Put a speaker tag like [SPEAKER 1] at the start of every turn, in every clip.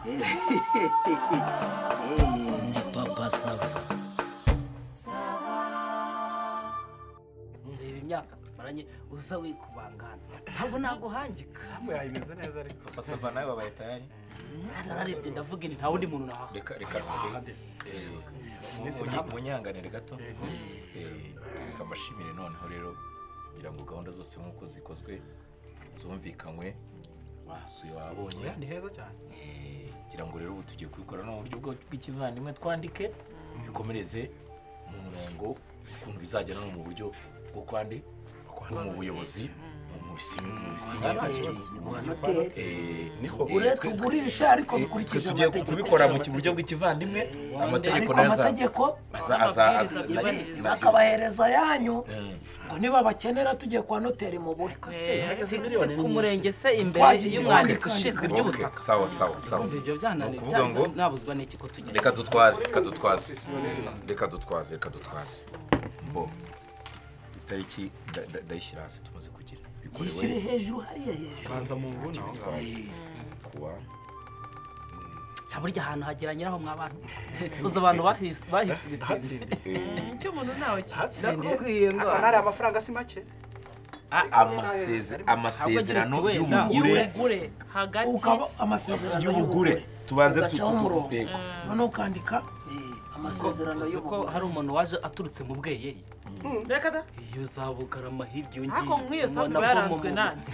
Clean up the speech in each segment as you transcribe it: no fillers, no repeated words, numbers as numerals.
[SPEAKER 1] Ndi papa Sava. Reba imyaka maranye uza wikubangana. Ntabwo hangika.
[SPEAKER 2] Samu yayimeze neza ariko.
[SPEAKER 3] Papa Sava nawe wabaye tayari?
[SPEAKER 1] Nararebye ndavuga nti nta wundi muntu naha.
[SPEAKER 3] Reka munyanganire gato. Kamashimire noneho rero kugira ngo gahunda zose nkuko zikozwe zumvikanywe wasuye wabonye.
[SPEAKER 2] Ni heza cyane.
[SPEAKER 3] Kugira ngo rero ubu tugiye kubikora no buryo bw'ikivandimwe twandike bikomereze mu murongo ukuntu bizagera no mu buryo bwo kwandi mu buyobozi mu
[SPEAKER 1] ure tugurisha ariko bikurikije
[SPEAKER 3] tugiye kubikora mu buryo bw'ikivandimwe amategeko
[SPEAKER 1] akabahereza yanyu ngo niba bakenera tugiye kwa noteri mu buri
[SPEAKER 4] ku murenge se imbere y'umwanditsi ushinzwe iby'ubutaka.
[SPEAKER 3] Sawa
[SPEAKER 4] ibyo nabuzwa n'iki ko tugenda.
[SPEAKER 3] reka dutwaze bo itariki ndayishyira hasi tumaze kugira
[SPEAKER 1] bikorewe hejuru hariya hejuru
[SPEAKER 2] banza mu nguni aho ngaho
[SPEAKER 3] kuwa
[SPEAKER 4] burya ahantu hagera nyiraho mw'abantu uzi abantu bahise
[SPEAKER 5] cyo umuntu nawe
[SPEAKER 2] nakubwiye ngo ari amafaranga si make
[SPEAKER 3] amasezerano y'ubugure
[SPEAKER 5] hagati
[SPEAKER 1] amasezerano
[SPEAKER 3] y'ubugure tubanze
[SPEAKER 1] tututeko none ukandika amasezerano y'ubugure
[SPEAKER 4] hari umuntu waje aturutse mu bweyeye
[SPEAKER 5] reka da
[SPEAKER 4] iyo zabugarama hirya yongiye
[SPEAKER 5] ako nk'iyo sabu yaranzwe nande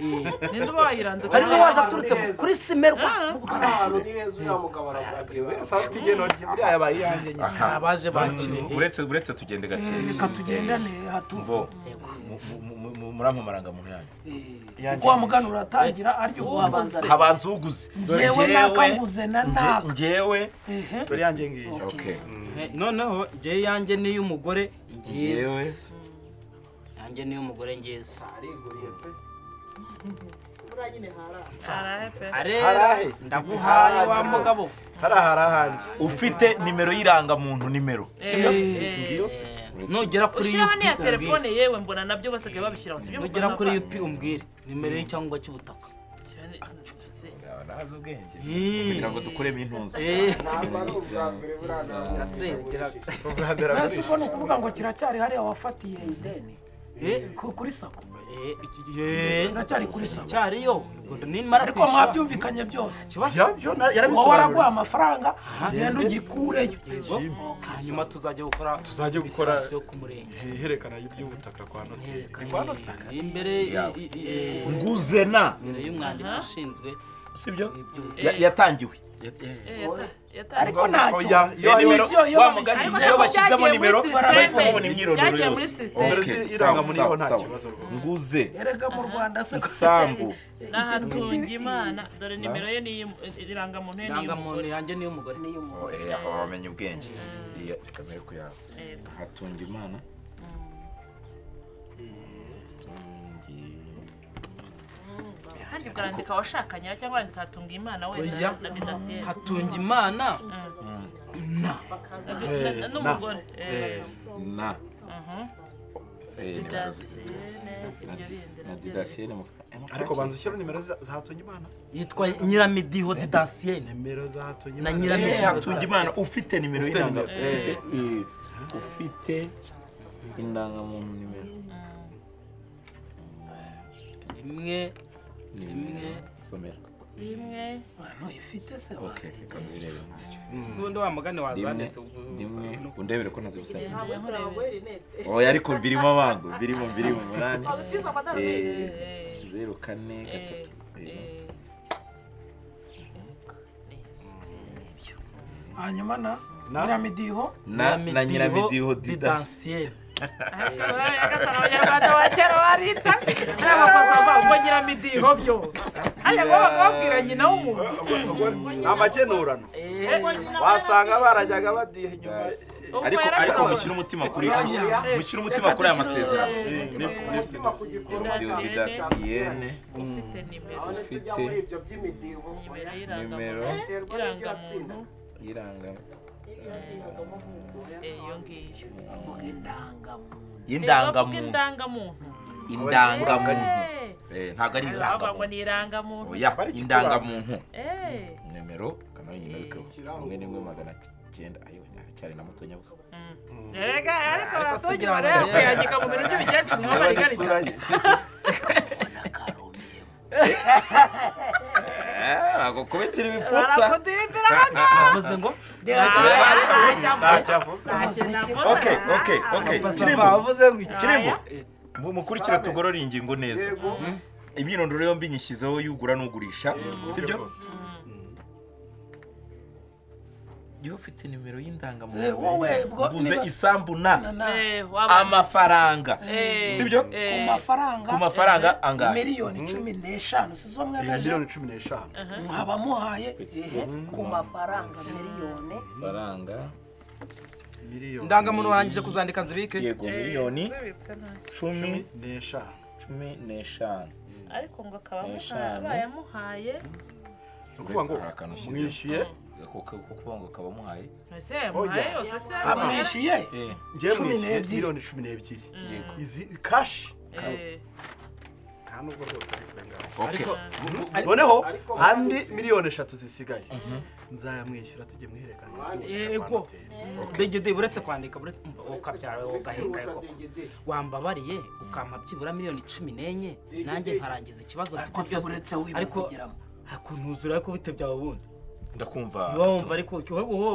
[SPEAKER 5] ninde bayiranze
[SPEAKER 4] hari waje aturutse kuri simerwa
[SPEAKER 2] ahantu ni heza uya mugabo arabagiriwe safite igeno buriya yabaye yanjye nyine
[SPEAKER 4] abaje bakire
[SPEAKER 3] uretse tugende gake
[SPEAKER 1] reka tugendane hatumbo
[SPEAKER 3] murampa marangamuntu yanyu
[SPEAKER 1] kwa mugano uratangira aryo wabanza
[SPEAKER 3] habanza uguze
[SPEAKER 1] ngewe nakanguze na naka
[SPEAKER 3] ngewe
[SPEAKER 2] dore yanjye ngiye
[SPEAKER 3] okay
[SPEAKER 4] noneho je yanjye ni y'umugore
[SPEAKER 3] ngewe
[SPEAKER 4] yanjye ni y'umugore ngeze
[SPEAKER 2] ariguriye pe
[SPEAKER 1] uranyine
[SPEAKER 4] harahe ndaguhaye wa mugabo
[SPEAKER 2] harahanje
[SPEAKER 3] ufite nimero y'Irangamuntu nimero
[SPEAKER 2] singiyo se
[SPEAKER 4] nugera kuri
[SPEAKER 5] UP ya telefone yewe mbona nabyo basigaye babishyiraho sibyo
[SPEAKER 4] nugera kuri UP umbwire nimero y'icyangombwa cy'ubutaka
[SPEAKER 3] nazo ubwenge kugira ngo dukuremo intuzo
[SPEAKER 2] ntabwo ari ubwa mbere burana
[SPEAKER 1] nasi ubona ukuvuga ngo kiracyari hariya wafatiye ideni kuri sako kiracyari kuri sako
[SPEAKER 4] cyariyo nimara
[SPEAKER 1] ariko mwabyumvikanye byose
[SPEAKER 2] byo yarabisobanura
[SPEAKER 1] waraguha amafaranga genda ugikureyo
[SPEAKER 4] hanyuma tuzajya gukora yo ku murenge
[SPEAKER 2] herekana iby'ubutaka kwa noteri
[SPEAKER 4] imbere
[SPEAKER 3] nguzena
[SPEAKER 4] imbere y'umwanditsi ushinzwe
[SPEAKER 3] sibyo yatangiwe
[SPEAKER 1] ariko ntacyo
[SPEAKER 3] wa mugani iyo bashyizemo nimero bahita babona imyirondoro yose
[SPEAKER 2] Irangamuntu nta kibazo
[SPEAKER 3] nguze
[SPEAKER 1] erega mu Rwanda se
[SPEAKER 3] isambu
[SPEAKER 5] nahatunga imana dore nimero ye ni Irangamuntu ye ni
[SPEAKER 4] Irangamuntu yanjye ni y'umugore
[SPEAKER 3] aho bamenye ubwenge iya kamere ku yawe hatunga imana
[SPEAKER 5] handi bwarandika washakanye cyangwa wandika hatunga imana wenda na Didasiye
[SPEAKER 4] hatunga imana
[SPEAKER 5] n'umugore
[SPEAKER 3] na
[SPEAKER 5] Didasiye
[SPEAKER 2] ariko banza ushyira nimero za hatunga imana
[SPEAKER 4] yitwa Nyiramidiho Didasiye
[SPEAKER 2] nimero za hatunga
[SPEAKER 4] na
[SPEAKER 2] imana
[SPEAKER 4] Nyiramidiho
[SPEAKER 3] hatunga imana ufite nimero y'Irangamuntu ufite Indangamuntu nimero
[SPEAKER 4] rimwe
[SPEAKER 3] somera
[SPEAKER 5] rimwe
[SPEAKER 1] no ifite se
[SPEAKER 3] okay kanzirebe
[SPEAKER 4] sundi wa mugani wazanditse
[SPEAKER 3] rimwe undebere ko nazibusanye oya ariko birimo abango birimo munani 04
[SPEAKER 1] hanyuma na Nyiramidiho
[SPEAKER 3] na Nyiramidiho Didasiye
[SPEAKER 5] abanyarwanda bakera barita n'abapasava ubwo Nyiramidiho byo aya ngo babwira nyina w'umuntu
[SPEAKER 2] amakenurano wasanga barajyaga badiha inyuma
[SPEAKER 3] ariko mushyira umutima kuri aya masezerano Didasiye
[SPEAKER 5] ufite nimero
[SPEAKER 3] ufite nimero y'Irangamuntu
[SPEAKER 5] iyo ngiyo
[SPEAKER 3] y'Indangamuntu indangamuntu ntabwo ari
[SPEAKER 5] ngo ni irangamuntu
[SPEAKER 3] oya indangamuntu nimero kana nyine bikaba 11900 ayo cyari na muto nyabusa
[SPEAKER 5] rega ariko batugira rero kuyagika mu bintu by'ibikecuru mwa bari gari
[SPEAKER 3] ako kubetira ibipfutsa
[SPEAKER 4] avuze ngo
[SPEAKER 3] okay kirimo
[SPEAKER 4] avuze ngo
[SPEAKER 3] kirimo mukurikira tugorora ingingo neza imyirondoro yombi nyishyizeho yugura n'ugurisha sibyo yo ufite nimero y'indangamuntu buze isambu na amafaranga sibyo ku mafaranga angahe
[SPEAKER 1] miliyoni 15 sizo mwe
[SPEAKER 2] miliyoni 15
[SPEAKER 1] nkabamuhaye ku mafaranga miliyoni
[SPEAKER 3] faranga
[SPEAKER 4] indangamuntu warangije kuzandika nzibike
[SPEAKER 3] yego miliyoni
[SPEAKER 2] 15
[SPEAKER 5] ariko ngo akabamuhaye
[SPEAKER 2] ukuvuga ngo mwishyuye
[SPEAKER 3] kuvuga ngo akabamuhaye
[SPEAKER 5] ese yamuhaye yose se
[SPEAKER 1] amwishyuye
[SPEAKER 2] ngiye mwishyuye miliyoni 12 izi kashi nta nubwo rwose ariko noneho andi miliyoni 3 zisigaye nzayamwishyura tujye mwiherekana
[SPEAKER 4] yego degede buretse kwandika buretse ukabyara ugahinga ko wambabariye ukampa byibura miliyoni 14 nanjye nkarangiza ikibazo mfite
[SPEAKER 1] buretse wibuvugiramo
[SPEAKER 4] hakunuzura ko bitebyawe ubundi
[SPEAKER 3] ndakumva
[SPEAKER 4] wumva ariko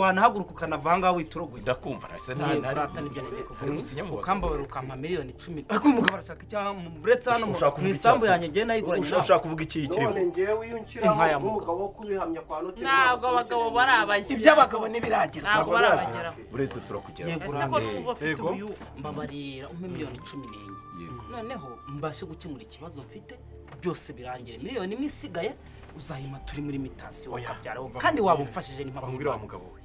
[SPEAKER 4] wanahaguruka ukanavanga wituroguye
[SPEAKER 3] ndakumva nase
[SPEAKER 4] ntarata nibyo nene kuvuga ukambabara ukampa miliyoni 10 ariko umugabo arashaka cyangwa buretse hano mu isambu yanjye ngiye nayigura
[SPEAKER 3] ushaka kuvuga iki kirimo
[SPEAKER 2] none ngewe iyo nkira umugabo wo kubihamya kwa note
[SPEAKER 5] ntabwo abagabo barabagira
[SPEAKER 1] iby'abagabo nibiragira
[SPEAKER 5] ntabwo barabageraho
[SPEAKER 3] buretse turakugera
[SPEAKER 5] ese ko twuva ufite uyu
[SPEAKER 4] mbabarira umpe miliyoni 14 noneho mbashe gukemura ikibazo mfite byose birangire miliyoni imwe isigaye uzahima turi muri mitasiyo ukabyara kandi waba umfashije n'impamvu
[SPEAKER 2] bamubwira wa mugabo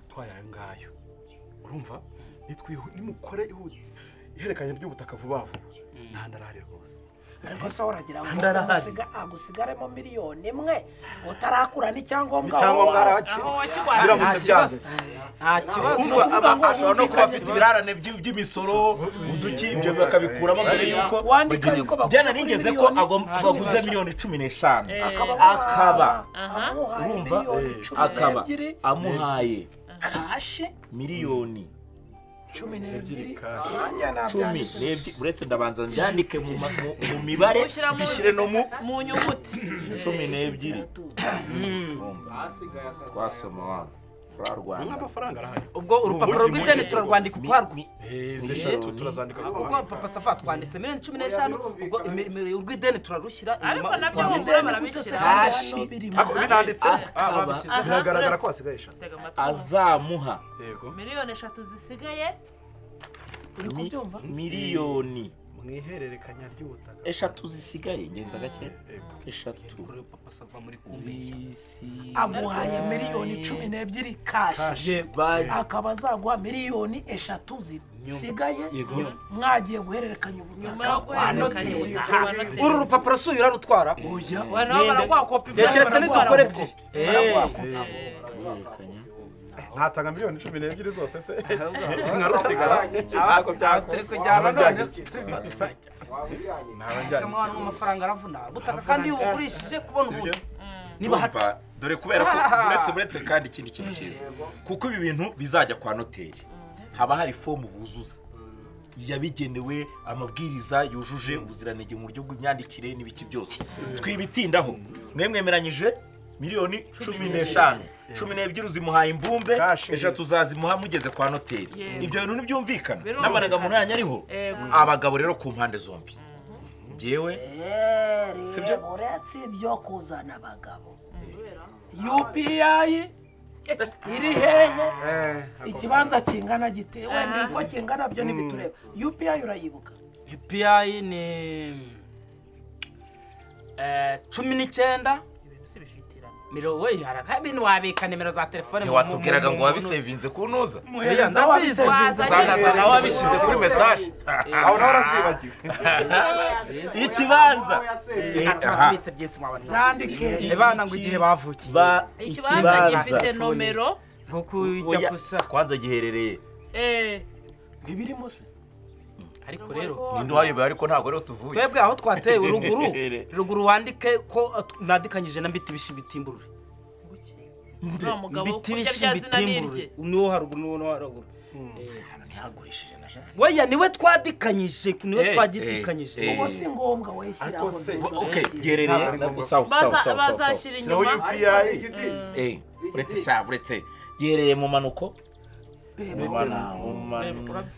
[SPEAKER 2] twayayo ngayo urumva nimukore iherekanya ry'ubutaka vuba vuba ntandarare rwose
[SPEAKER 1] ariko se waragira ngo agusigaremo miliyoni imwe utarakura n'icyangombwa
[SPEAKER 2] biramutse byanze
[SPEAKER 4] nta kibazo
[SPEAKER 3] ashobora no kuba afite ibirarane by'imisoro uduki ibyo bakabikuramo mbere yuko
[SPEAKER 1] wandika yuko
[SPEAKER 3] byana nigeze ko baguze miliyoni 15 akaba urumva akaba amuhaye
[SPEAKER 1] kashe
[SPEAKER 3] miliyoni
[SPEAKER 1] 12
[SPEAKER 3] uretse ndabanza byandike mu mibare bishyire no
[SPEAKER 5] mu nyuguti
[SPEAKER 3] 12 twasoma wa Rwanda
[SPEAKER 2] amafaranga arahari
[SPEAKER 4] ubwo urupapuro rw'ideni turarwandika ukwarwo
[SPEAKER 2] zeshatu turazandika
[SPEAKER 4] ubwo papa Safa twanditse miliyoni 15 ubwo urw'ideni turarushyira
[SPEAKER 5] ariko nabyo ngura barabishyira
[SPEAKER 3] kashi
[SPEAKER 2] binanditse biragaragara ko hasigaye 3
[SPEAKER 3] azamuha
[SPEAKER 5] miliyoni 3 zisigaye
[SPEAKER 1] uri kubyumva
[SPEAKER 3] miliyoni
[SPEAKER 2] mwihererekanya ry'ubutaka
[SPEAKER 3] 3 zisigaye ngenza gake 3
[SPEAKER 4] papa Safa muri kumbi
[SPEAKER 1] amuhaye miliyoni 12 kashi akaba azagwa miliyoni 3 zisigaye mwagiye guhererekanya ubutaka
[SPEAKER 4] uru rupapuro suyura rutwara
[SPEAKER 5] wana baragwa kopi
[SPEAKER 4] keretse nidukore ebyiri
[SPEAKER 2] ntatanga miliyoni 12 zose se nkarusigara ahako
[SPEAKER 4] turi kujyana none mwana amafaranga aravuna butaka kandi iyo ugurishije kubona ubundi niba hati
[SPEAKER 3] dore kubera ko buretse kandi ikindi kintu cyiza kuko ibi bintu bizajya kwa noteri haba hari fomu buzuza yabigenewe amabwiriza yujuje ubuziranenge mu buryo bw'imyandikire n'ibiki byose twibitindaho mwemeranyije miliyoni 15 12 zimuhaye imbumbe 3 zazimuha mugeze kwa noteri ibyo bintu nibyumvikana n'amaraga mu ntanya ariho abagabo rero ku mpande zombi ngewe
[SPEAKER 1] sibyo uretse ibyo kuzana abagabo UPI iri hehe ikibanza kingana gite wenda ko kingana byo nibitureba UPI urayibuka
[SPEAKER 4] UPI ni 19 miro we haraka ibintu wabika nimero za telefone
[SPEAKER 3] watubwiraga ngo wabisevinze kunoza
[SPEAKER 1] ndazisevinze
[SPEAKER 3] wabishize kuri message
[SPEAKER 2] aho narazibagiwe
[SPEAKER 3] ikibanza
[SPEAKER 4] atubitse byese mwabana
[SPEAKER 1] yandike
[SPEAKER 4] bana ngo igihe bavukiye
[SPEAKER 5] ikibanza gifite nomero
[SPEAKER 4] nko kujya gusa
[SPEAKER 3] kwanza giherereye
[SPEAKER 1] bibirimo se
[SPEAKER 4] ariko rero
[SPEAKER 3] ninde wayoboye ariko ntabwo rero tuvuye
[SPEAKER 4] twebwe aho twatewe ruguru wandike ko nadikanyije na mbiti bitimburure
[SPEAKER 5] mbiti bitimburure
[SPEAKER 4] niwo haruguru
[SPEAKER 3] ntihagurishije na Jean
[SPEAKER 4] Weya niwe twadikanyije niwe twagidikanyije
[SPEAKER 1] ubu si ngombwa weshyiraho
[SPEAKER 3] okay gerereye sawa
[SPEAKER 5] bazashyira inyuma
[SPEAKER 3] uretse gerereye mu manuko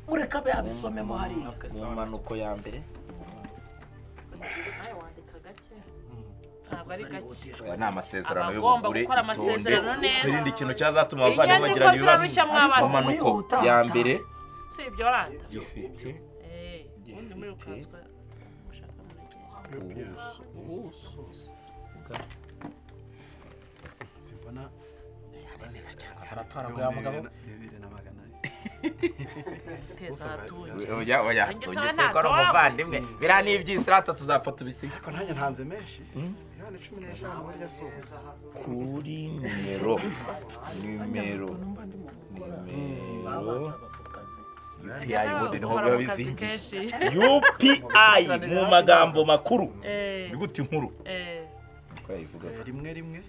[SPEAKER 1] mureka be abisomemo hariya
[SPEAKER 3] mu manuko ya mbere ni amasezerano y'ubugure twirinde ikintu cyazatuma abavandimwe bagirana ibibazo mu manuko ya mbere
[SPEAKER 5] si ibyo rata
[SPEAKER 3] gifite
[SPEAKER 5] ubundi muri ukazwa mushaka
[SPEAKER 2] simbona
[SPEAKER 3] asaratwara bwa mugabo
[SPEAKER 2] 2,200
[SPEAKER 5] teza hatunge
[SPEAKER 3] oya tugeze ko ari umuvandimwe biriya ni iby'isirata tuzapfa tubisiga
[SPEAKER 2] ariko nanjye ntanze menshi 15 burya si ubusa
[SPEAKER 3] kuri nimero UPI ubundi niho biba bizingiye UPI mu magambo makuru biguti inkuru twayivuga
[SPEAKER 2] rimwe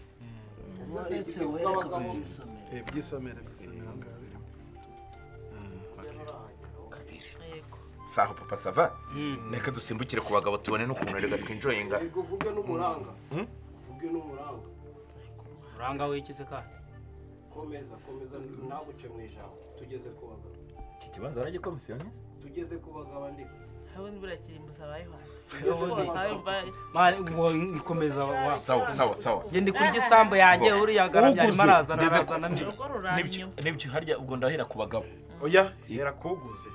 [SPEAKER 2] byisomera
[SPEAKER 3] saho papa sava reka dusimbukire ku bagabo tubone n'ukuntu reka twinjoyinga
[SPEAKER 6] uvuge n'umuranga
[SPEAKER 4] uranga wikize ka
[SPEAKER 6] komeza nawe uce mu ijambo tugeze ku bagabo
[SPEAKER 3] iki kibanza baragikomisiyones
[SPEAKER 6] tugeze ku bagabo ndi
[SPEAKER 5] ubundi burakirimbuza abayeho
[SPEAKER 4] komeza wa
[SPEAKER 3] sawa
[SPEAKER 4] nge ndi kurya isambu yanjye uriya garamya marazana
[SPEAKER 3] nibyo harya ubwo ndahera ku bagabo
[SPEAKER 2] oya yera kuguze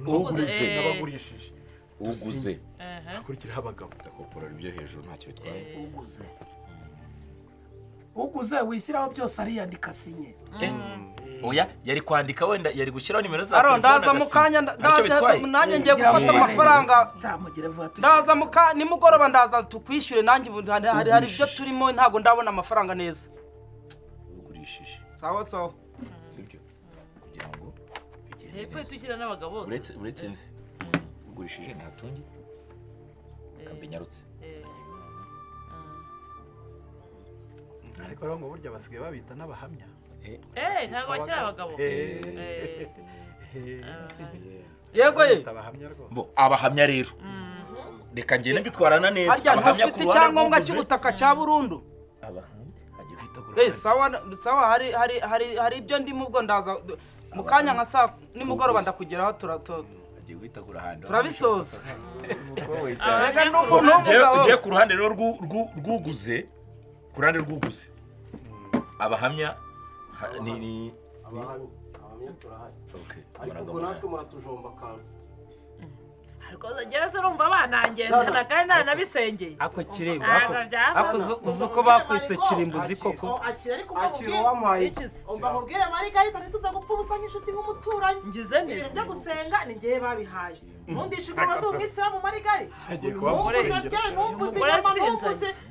[SPEAKER 2] n'abagurishije
[SPEAKER 3] uguze
[SPEAKER 2] akurikiraho abagabo
[SPEAKER 3] ndakoporora ibyo hejuru ntacyo bitwaye
[SPEAKER 1] uguze wishyiraho byose ariyandika sinye
[SPEAKER 3] oya yari kwandika wenda yari gushyiraho nimero za telefone
[SPEAKER 4] ndaza mu kanya nanjye ngiye gufata amafaranga ndaza nimugoroba ndaza tukwishyure nanjye hari ibyo turimo ntabwo ndabona amafaranga neza
[SPEAKER 3] ugurishije
[SPEAKER 4] sawa
[SPEAKER 3] sibyo kugira ngo
[SPEAKER 5] hepfo tukira n'abagabo
[SPEAKER 3] uretse nzi ugurishije ntatunge kambenyarutse
[SPEAKER 2] ariko rero ngo burya basigaye babita n'abahamya
[SPEAKER 5] ntabwo bakiri abagabo
[SPEAKER 4] yego
[SPEAKER 3] abahamya rero reka ngende mbitwarana neza
[SPEAKER 4] abahamya ku ruhande icyangombwa cy'ubutaka cya burundu sawa hari ibyo ndimo ubwo ndaza mu kanya nka saa nimugoroba ndakugeraho turabisoza reka n'umuntu
[SPEAKER 3] ugiye ku ruhande rero rw'uguze ku ruhande rw'uguze abahamya ni
[SPEAKER 6] abahamya turahari ariko ubwo natwe muratujomba kandi
[SPEAKER 5] ariko zagera se urumva banangendana kandi ntanabisengeye
[SPEAKER 4] ako kirimbo ako uzi uko bakwise kirimbuzi koko
[SPEAKER 6] akira wamuhaye
[SPEAKER 7] umva nkubwire Margarita ntituza gupfa ubusa nk'inshuti nk'umuturanyi
[SPEAKER 5] ngize neza
[SPEAKER 7] ibintu byo gusenga ni ngewe babihaye ntundishe ngo ndi umwisilamu Margarita numvuze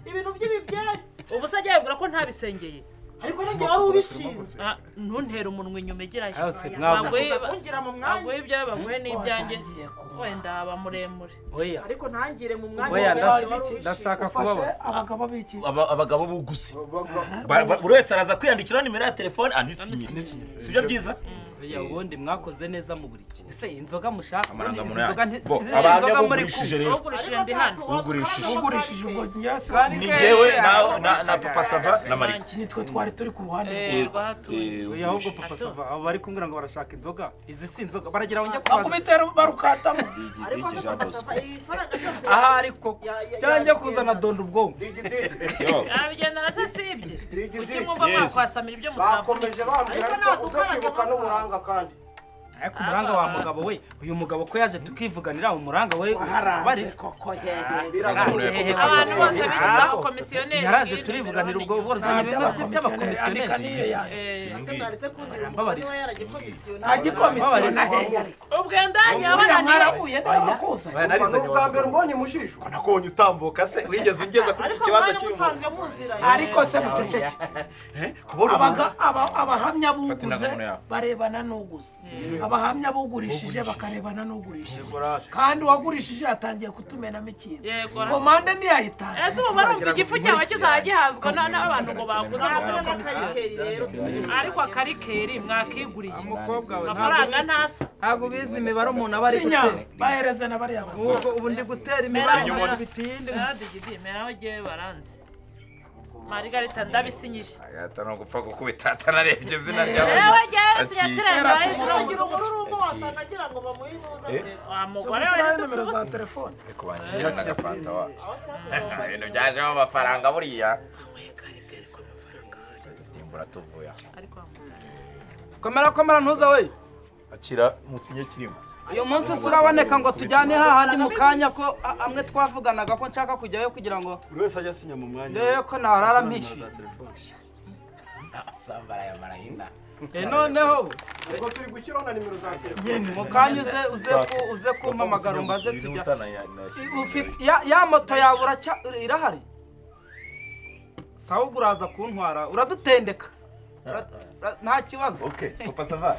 [SPEAKER 7] ibintu by'ibibyari
[SPEAKER 5] ubu se agiye kugura ko ntabisengeye
[SPEAKER 7] ariko nanjye wari ubishinzwe
[SPEAKER 5] ntuntere umunwa inyuma igirayo baguhe ibyawe baguhe n'ibyanjye wenda aba muremure
[SPEAKER 7] ariko ntangire mu mwanya
[SPEAKER 4] ndashaka kubabaza
[SPEAKER 3] abagabo buguze buri wese araza kwiyandikiraho nimero ya telefone anisinyire sibyo byiza
[SPEAKER 4] ubundi mwakoze neza mu buri gihe ese inzoga mushaka
[SPEAKER 3] inzoga muri
[SPEAKER 5] ugurishije ndi hano
[SPEAKER 1] ugurishije ubwo
[SPEAKER 3] ni njyewe na papa sava na Marie
[SPEAKER 1] nitwe twari turi ku ruhande
[SPEAKER 4] ahubwo papa sava abo bari kumbwira ngo barashaka inzoga izi si inzoga baragira ngo njye kubaza
[SPEAKER 1] akubitera barukatamo
[SPEAKER 4] aha ariko cyangwa kuzana dondo ubwonko
[SPEAKER 5] abigendana se sibye kuki mwumva mwakwasamira ibyo
[SPEAKER 6] bakomeje bambwira ariko uza kwibuka n'umuranga kandi
[SPEAKER 4] ariko umuranga wa mugabo we uyu mugabo ko yaje tukivuganira umuranga we bari
[SPEAKER 1] koko
[SPEAKER 5] abantu bose bigize aho komisiyoneri
[SPEAKER 4] yaraje turivuganira ubwo bwozanye by'abakomisiyoneri
[SPEAKER 5] ubwendanye abananiye
[SPEAKER 6] ubwa mbere umbonye mu jisho
[SPEAKER 2] nakubonye utambuka se wigeze ungeza kuri iki kibazo cy'umuntu
[SPEAKER 1] ariko se muceceke abahamya buguze barebana n'uguze abahamya bugurishije bakarebana n'ugurishije kandi uwagurishije yatangiye kutumenamo ikintu komande ntiyayitanze
[SPEAKER 5] ese ubu barumva igifu cyawe kizajya gihazwa n'abantu ngo baguze amakomisiyo ariko akarikeri mwakiguriye amafaranga ntasa
[SPEAKER 4] ntabwo ubizi imibare umuntu aba ari gutera
[SPEAKER 1] bahereze na bariya basore
[SPEAKER 4] ubu ndi gutera imibare bitinde
[SPEAKER 5] digidi meraho giye baranze Margarita ndabisinyije
[SPEAKER 3] agata no gupfa gukubita atanarenze izina ryawe
[SPEAKER 5] yewe giye sinyatirenda
[SPEAKER 7] bagira umururumbo wasanga agira ngo bamuyibuza
[SPEAKER 5] amugore
[SPEAKER 1] we nimero za telefone
[SPEAKER 3] ariko bangira n'agafanta wa ibintu byajemo amafaranga buriya timbura tuvuya
[SPEAKER 4] komera ntuza we
[SPEAKER 3] akira musinye kirimo
[SPEAKER 4] uyu munsi suraboneka ngo tujyane hahandi mu kanya ko amwe twavuganaga ko nshaka kujyayo kugira ngo
[SPEAKER 6] buri wese ajya asinya mu mwanya
[SPEAKER 4] rero ko narara mpishyuye
[SPEAKER 3] sambara ya marahina
[SPEAKER 4] noneho
[SPEAKER 6] ubwo turi gushyiraho na nimero za telefone
[SPEAKER 4] mu kanya uze kumpamagara umbaze tujya ya moto yawe irahari sawa ubwo uraza kuntwara uradutendeka nta kibazo
[SPEAKER 3] okay papa sava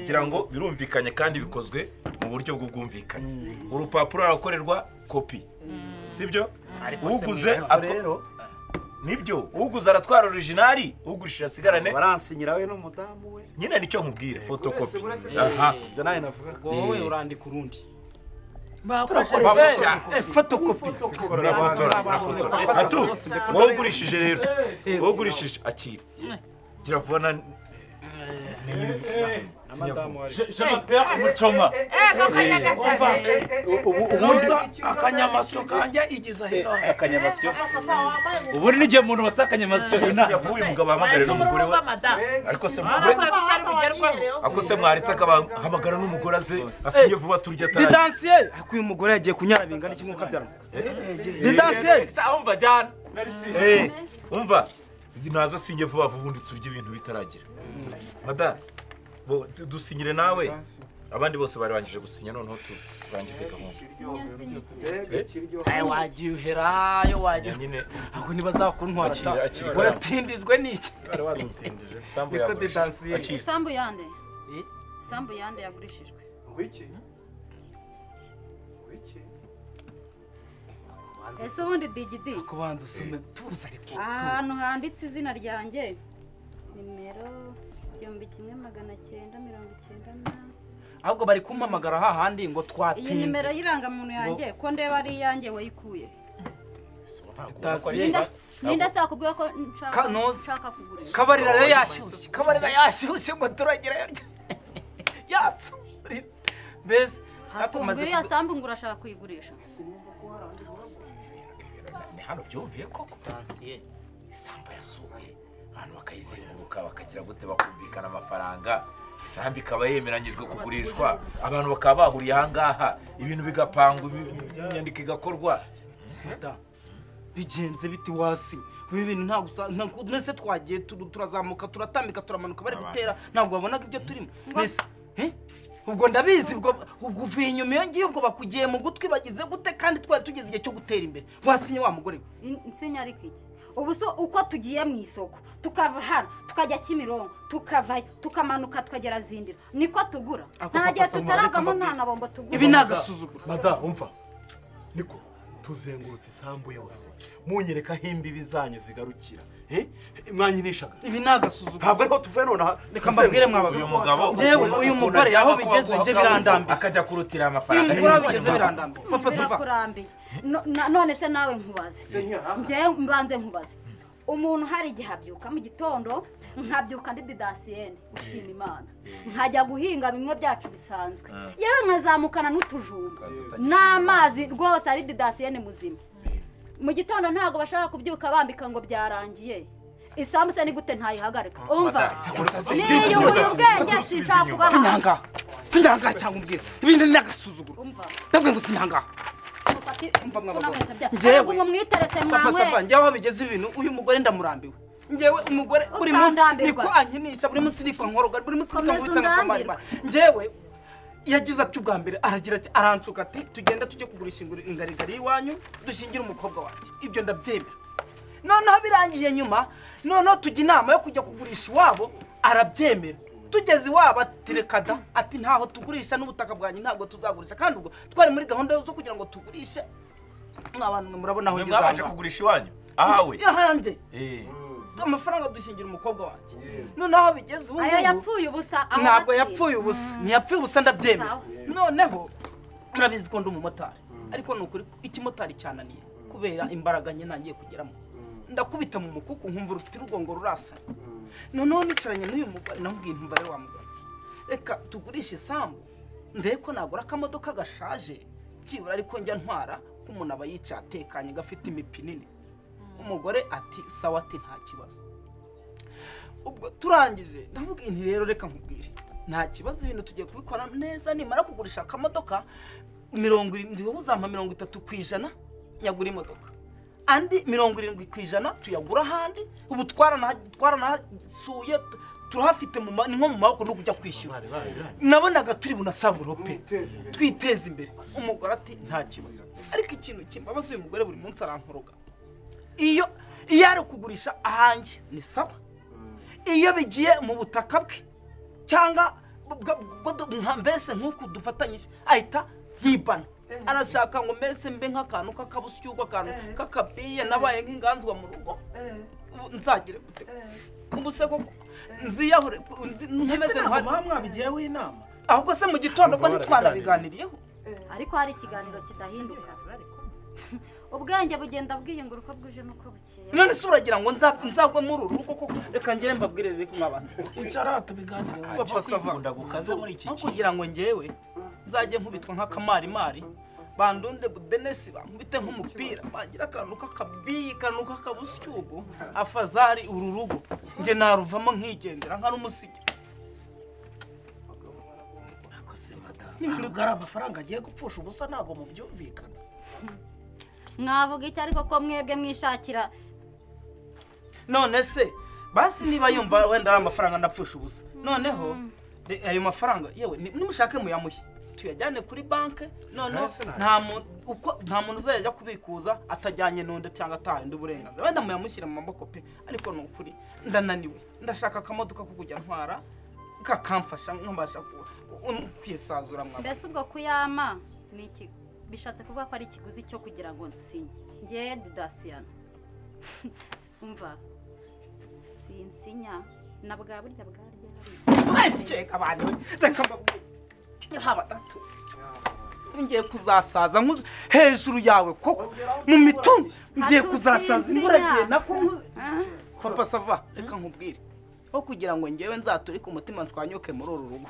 [SPEAKER 3] kugira ngo birumvikanye kandi bikozwe mu buryo bw'ubwumvikane urupapuro arakorerwa kopi sibyo uguze rero nibyo uguze aratwara originali ugurishira sigarane
[SPEAKER 6] baransinyira we n'umudamu we
[SPEAKER 3] nyine nicyo nkubwire photocopy aha
[SPEAKER 6] byo naye navuga
[SPEAKER 4] wowe urandika urundi
[SPEAKER 3] photocopy atu wowe ugurishije rero wowe ugurishije akira gira vuba
[SPEAKER 1] akanyamasyo kanjye igiza hino
[SPEAKER 3] akanyamasyo ubu ni igihe umuntu watse akanyamasyo yavuye umugabo ahamagara n'umugore we ariko se mwaritse akabahamagara n'umugore aze asinye vuba turya atari
[SPEAKER 4] didansiye ariko uyu mugore yagiye kunyara bingana kimwe ukabyara didansiye
[SPEAKER 3] umva jana umva naza singe vuba ubundi turya ibintu bitaragira madame dusinyire nawe abandi bose bari bangije gusinya noneho turangize gahunda
[SPEAKER 4] wagiye uherayo wagiye nyine ahubwo ntibazakuntwara waratindijwe n'iki niko didansiye
[SPEAKER 8] isambu yande isambu yande yagurishijwe
[SPEAKER 6] ngwiki
[SPEAKER 8] ese ubundi digidi
[SPEAKER 4] kubanza usome tuza ariko
[SPEAKER 8] ahantu handitse izina ryanjye nimero 1990
[SPEAKER 4] ahubwo bari kumpamagara hahandi ngo twatinze
[SPEAKER 8] iyi nimero y'irangamuntu yanjye ko ndeba ari iyanjye wayikuye ninde sakubwiye ko nshaka kugurisha
[SPEAKER 4] kabarira rero yashyushye ngo turagera yatsu mbese
[SPEAKER 8] hatumbiri yasambu ngo urashaka kuyigurisha
[SPEAKER 3] hano byumviye koko dansiye isamba yasuye abantu bakayizenguruka bakagira gute bakumvikana amafaranga isambu ikaba yemeranyijwe kugurishwa abantu bakaba bahuriye ahangaha ibintu bigapangwa inyandiko igakorwa
[SPEAKER 4] bigenze biti wasi ibi bintu nta nese twagiye turazamuka turatambika turamanuka bari gutera ntabwo babonaga ibyo turimo nese ubwo ndabizi ubwo uvuye inyuma iyo ngiyo ubwo bakugiye mu gutwi bagize gute kandi twari tugeze igihe cyo gutera imbere wasinye wa mugore
[SPEAKER 8] insinya ariko iki ubu so uko tugiye mu isoko tukava hano tukajya Kimironko tukavayo tukamanuka tukagera Zindiro niko tugura nta gihe tutaragamo nta na bombo tugura
[SPEAKER 4] ibi nagasuzuguro
[SPEAKER 2] madame umva niko tuzengurutse isambu yose munyereka imbibi zanyu zigarukira mwanyinishaga
[SPEAKER 4] ibi nagasuzuguro
[SPEAKER 2] ntabwo ariho tuvuye none
[SPEAKER 4] reka mbabwire
[SPEAKER 3] uyu mugabo
[SPEAKER 4] jewe uyu mugore aho bigeze nje birandambiye
[SPEAKER 3] akajya kurutira amafaranga
[SPEAKER 4] uyu mugore bigeze birandambiye papa siva
[SPEAKER 8] kurambiye none se nawe nkubaze nje mbanze nkubaze umuntu hari igihe abyuka mu gitondo nkabyuka ndi didasiyene ushima Imana nkajya guhinga bimwe byacu bisanzwe yewe nkazamukana n'utujumba n'amazi rwose ari didasiyene muzima mu gitondo ntago bashaka kubyuka bambika ngo byarangiye isambu se ni gute ntayihagarika umva niyo ubwenge sinshaka kuba
[SPEAKER 4] sinyanga cyangwa umbwira ibindi nagasuzuguro
[SPEAKER 8] umva
[SPEAKER 4] ndabwe ngo sinyanga
[SPEAKER 8] njyewe umwiteretse mwanwe
[SPEAKER 4] njyewe aho bigeze ibintu uyu mugore ndamurambiwe njyewe umugore buri munsi niko ankinisha buri munsi niko nkoroga buri munsi niko nkubitana ku mari njyewe yagize ati ubwa mbere aragira ati arancuka ati tugenda tujye kugurisha ingarigari iwanyu dushingira umukobwa wanjye ibyo ndabyemera noneho birangiye nyuma noneho tujya inama yo kujya kugurisha iwabo arabyemera tugeze iwabo atirekada ati ntaho tugurisha n'ubutaka bwanjye ntabwo tuzagurisha kandi ubwo twari muri gahunda zo kugira ngo tugurishe mw'abantu murabona aho ngeze
[SPEAKER 3] mwabanje kugurisha iwanyu ahawe
[SPEAKER 4] yahanjye amafaranga dushingira umukobwa wanjye noneho bigeze ubu
[SPEAKER 8] ayo yapfuye ubusa
[SPEAKER 4] ntabwo yapfuye ubusa ntiyapfuye ubusa ndabyemera noneho murabizi ko ndi umumotari ariko ni ukuri ikimotari cyananiye kubera imbaraga nke nangiye kugeramo ndakubita mu mukuku nkumva urufite urugongo rurasa noneho nicaranye n'uyu mugore namubwiye ntumva rero wa mugore reka tugurishe isambu ndebe ko nagura akamodoka gashaje byibura ariko njya ntwara ko umuntu aba yicaye atekanye gafite imipine nini umugore ati sawa ati nta kibazo ubwo turangije ndamubwiye nti rero reka nkubwire nta kibazo ibintu tugiye kubikora neza nimara kugurisha akamodoka 70 wowe uzampa 30% nyagura imodoka andi 70% tuyagura ahandi ubu twaranasuye turahafite ni nko mu maboko no kujya kwishyura nabonaga turi bunasamburope twiteza imbere umugore ati nta kibazo ariko ikintu kimbabaza uyu mugore buri munsi arankoroga iyo ari kugurisha ahanjye ni sawa iyo bigiye mu butaka bwe cyangwa mbese nk'uko dufatanyije ahita yibana arashaka ngo mbese mbe nk'akantu k'akabusyugo akantu k'akabiye nabaye nk'inganzwa mu rugo nzagire gute ubuse koko nziyahure nkomeze
[SPEAKER 1] ntwari mwabigiyeho inama
[SPEAKER 4] ahubwo se mu gitondo bwo ntitwanabiganiriyeho
[SPEAKER 8] ariko hari ikiganiro kidahinduka ubwenge bugenda bwiyungura uko bwuje n'uko bukeye
[SPEAKER 4] none se uragira ngo nzagwe muri uru rugo koko reka ngere mbabwire rero ko mw'abantu
[SPEAKER 1] icara tubiganireho
[SPEAKER 4] papa savunda gukaza muri iki kugira ngo ngewe nzajye nkubitwa nk'akamarimari bandunde budenesi bankubite nk'umupira bagira akantu k'akabiyi kantu k'akabusyugo afazari uru rugo nge naruvamo nkigendera nka rumusige
[SPEAKER 1] ntabwo ari amafaranga agiye gupfusha ubusa ntabwo mubyumvikana
[SPEAKER 8] mwavuga icyo ariko ko mwebwe mwishakira
[SPEAKER 4] none se basi niba yumva wenda ari amafaranga ndapfusha ubusa noneho ayo mafaranga yewe nimushake muyamuhe tuyajyane kuri banki noneho nta muntu uzajya kubikuza atajyanye n'undi cyangwa atahaye uburenganzira wenda muyamushyira mu maboko pe ariko ni ukuri ndananiwe ndashaka akamodoka ko kujya ntwara kakamfasha nkabasha kwisazura mwa
[SPEAKER 8] mbese ubwo kuyama ni iki bishatse kuvuga ko ari ikiguzi cyo kugira ngo nsinye ngiye didasiyana umva sinsinya na bwa burya bwarya
[SPEAKER 4] mwese cyeka abantu reka mbabwire haba datu ngiye kuzasaza hejuru yawe koko mu mitungo ngiye kuzasaza imburagiye nako papa sava reka nkubwire aho kugira ngo ngewe nzaturike umutima ntwanyoke muri uru rugo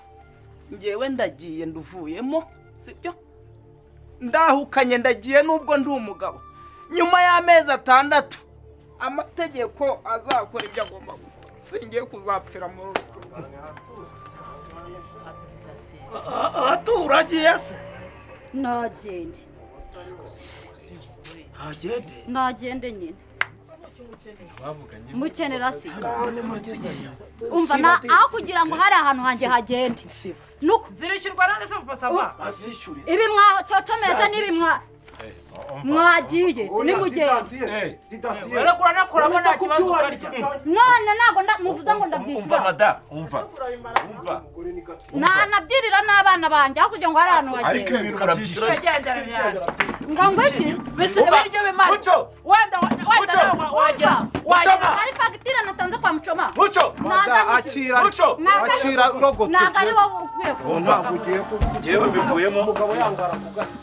[SPEAKER 4] ngewe ndagiye nduvuyemo sibyo ndahukanye ndagiye nubwo ndi umugabo nyuma y'amezi 6 amategeko azakora ibyo agomba gukora singiye kuzapfira muri uru rugo
[SPEAKER 1] aturagiye se
[SPEAKER 8] nagende nyine mukenera si umva aho kugira ngo hari ahantu hanjye hagende
[SPEAKER 5] zirikirwa nande se papa sava
[SPEAKER 8] ibi mwacocomeza n'ibi mwagiye nimugende
[SPEAKER 5] werekura nakoramo nta kibazo ukarya
[SPEAKER 8] none ntabwo muvuze ngo ndabyishyura
[SPEAKER 3] umva mada umva
[SPEAKER 8] nanabyirira n'abana banjye aho kugira ngo hari ahantu hagende
[SPEAKER 3] ariko ibintu barabyishyura
[SPEAKER 8] ngo iki
[SPEAKER 5] bise ibiryo bimara wenda wagera
[SPEAKER 8] hari fagitire natanze kwa mucoma
[SPEAKER 6] akira rogo
[SPEAKER 8] ntabwo ari wowe ukwiye
[SPEAKER 6] ntabwo ugiye
[SPEAKER 3] yewe bivuyemo
[SPEAKER 6] umugabo yangara ku gasi